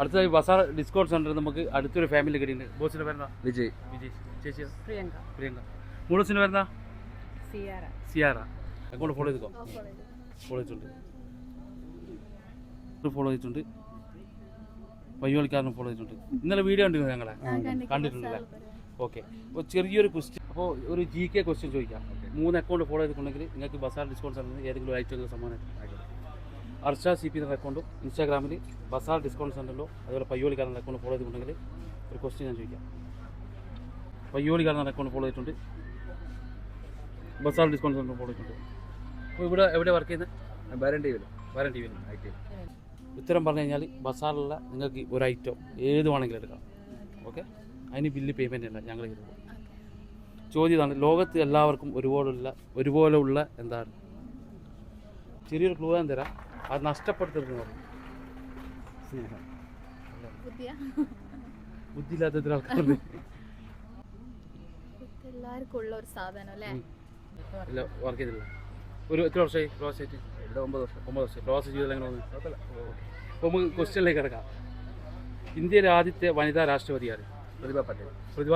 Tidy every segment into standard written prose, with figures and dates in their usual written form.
അടുത്തതായി Bazar discount centre നമുക്ക് അടുത്തൊരു ഫാമിലി കിട്ടിയിട്ടുണ്ട്. ബോസിൻ്റെ പേരെന്താ? വിജയ്. ചേച്ചി പ്രിയങ്ക. മൂളസിൻ്റെ പേരെന്താ? സിയാറ. അക്കൗണ്ട് ഫോളോ ചെയ്തോ? ഫോളോ ചെയ്തിട്ടുണ്ട്. പയ്യോളിക്കാരനും ഫോളോ ചെയ്തിട്ടുണ്ട്. ഇന്നലെ വീഡിയോ കണ്ടിരുന്നു ഞങ്ങളെ? കണ്ടിട്ടുണ്ടല്ലേ? ഓക്കെ. അപ്പോൾ ചെറിയൊരു ക്വസ്റ്റ്യൻ, അപ്പോൾ ഒരു GK ക്വസ്റ്റ്യൻ ചോദിക്കാം. 3 അക്കൗണ്ട് ഫോളോ ചെയ്തിട്ടുണ്ടെങ്കിൽ നിങ്ങൾക്ക് ബസാർ ഡിസ്കൗണ്ട് സെൻറ്ററിൽ ഏതെങ്കിലും ഐറ്റം സമ്മാനം അർഷ CP എന്ന അക്കൗണ്ടും ഇൻസ്റ്റാഗ്രാമിൽ ബസാർ ഡിസ്കൗണ്ട് സെൻറ്ററിലോ അതുപോലെ പയ്യോളിക്കാരൻ്റെ അക്കൗണ്ട് ഫോളോ ചെയ്തിട്ടുണ്ടെങ്കിൽ ഒരു ക്വസ്റ്റ്യൻ ഞാൻ ചോദിക്കാം. പയ്യോളിക്കാരൻ്റെ അക്കൗണ്ട് ഫോളോ ചെയ്തിട്ടുണ്ട്, ബസാർ ഡിസ്കൗണ്ട് സെൻറ്റർ ഫോളോ ചെയ്തിട്ടുണ്ട്. അപ്പോൾ ഇവിടെ എവിടെ വർക്ക് ചെയ്യുന്നത്? ബാരൻ ടി വിയിൽ. ഉത്തരം പറഞ്ഞു കഴിഞ്ഞാൽ ബസാറിലുള്ള നിങ്ങൾക്ക് ഒരു ഐറ്റം ഏത് വേണമെങ്കിലും എടുക്കാം. ഓക്കെ, അതിന് ബില്ല് പേയ്മെൻ്റ് അല്ല, ഞങ്ങൾ ചെയ്തു. ചോദ്യം ഇതാണ്, ലോകത്ത് എല്ലാവർക്കും ഒരുപോലെയുള്ള എന്താണ്? ചെറിയൊരു ക്ലൂ ഞാൻ തരാം, അത് നഷ്ടപ്പെടുത്തുന്നത് ബുദ്ധിയില്ലാത്ത ആൾക്കാരുണ്ട്. എല്ലാവർക്കും ഉള്ള ഒരു സാധനം അല്ലേ? ഇല്ല, വർക്ക് ചെയ്തില്ല. ഒരു എത്ര വർഷമായി ക്ലോസ് ആയിട്ട്? 9 വർഷം. ക്ലോസ് ചെയ്തത് എങ്ങനെ വന്നു? അപ്പോൾ നമുക്ക് ക്വസ്റ്റ്യനിലേക്ക് കിടക്കാം. ഇന്ത്യയിലെ ആദ്യത്തെ വനിതാ രാഷ്ട്രപതിയാണ്? Pratibha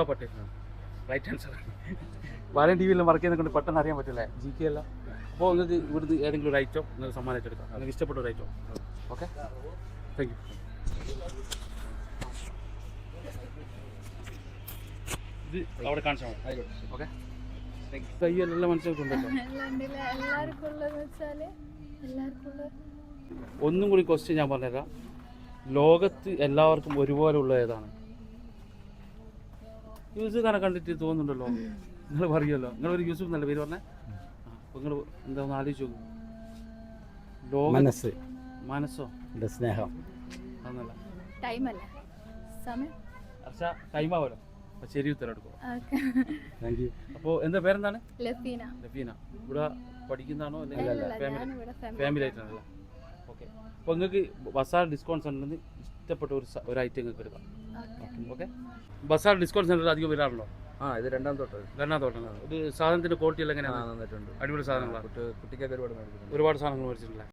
Patil. Right answer. Balan TV യിൽ വർക്ക് ചെയ്യുന്നത് കൊണ്ട് പെട്ടെന്ന് അറിയാൻ പറ്റില്ലേ? GK അല്ല. അപ്പോൾ നിങ്ങൾക്ക് ഇവിടുന്ന് ഏതെങ്കിലും ഒരു ഐറ്റം നിങ്ങൾക്ക് സമ്മാനമായിട്ട് എടുക്കാം, നിങ്ങൾക്ക് ഇഷ്ടപ്പെട്ട ഒരു ഐറ്റം. Okay, thank you. ഇത് അവിടെ കാണിച്ചാൽ മതി. ഓക്കെ, കയ്യെല്ലാം മനസ്സിലായിട്ടുണ്ടല്ലോ. ഒന്നും കൂടി ക്വസ്റ്റ്യൻ ഞാൻ പറഞ്ഞുതരാം. ലോകത്ത് എല്ലാവർക്കും ഒരുപോലെ ഉള്ള ഏതാണ്? യൂസുഫ് ഖാനെ കണ്ടിട്ട് തോന്നുന്നുണ്ടല്ലോ, നിങ്ങൾ പറയുമല്ലോ. നിങ്ങളൊരു യൂസുഫ് എന്നല്ല പേര് പറഞ്ഞേ? അപ്പോൾ നിങ്ങൾ എന്താ ഒന്ന് ആലോചിച്ച് നോക്കും. മനസ്സോ? സ്നേഹം. അതൊന്നല്ല. ടൈമാവല്ലോ. അപ്പോൾ ശരി ഉത്തരം എടുക്കും. Thank you. അപ്പോൾ എന്താ പേരെന്താണ്? ലഫീന. ഇവിടെ പഠിക്കുന്നതാണോ അല്ലെങ്കിൽ ഫാമിലി ആയിട്ടാണല്ലോ? ഓക്കെ. അപ്പോൾ നിങ്ങൾക്ക് ബസാർ ഡിസ്കൗണ്ട് സെൻറ്ററിൽ നിന്ന് ഇഷ്ടപ്പെട്ട ഒരു ഐറ്റം നിങ്ങൾക്ക് എടുക്കാം. ഓക്കെ. ബസാർ ഡിസ്കൗണ്ട് സെൻറ്ററിൽ അധികം വരാറുണ്ടോ? ഇത് രണ്ടാമത്തെ തൊട്ടാണ്. ഇത് സാധനത്തിൻ്റെ ക്വാളിറ്റി എല്ലാം എങ്ങനെയാണ്? നന്നായിട്ടുണ്ട്. അടിപൊളി സാധനങ്ങളാണ്. കുട്ടിക്കൊക്കെ ഒരുപാട് സാധനങ്ങൾ മേടിച്ചിട്ടില്ല.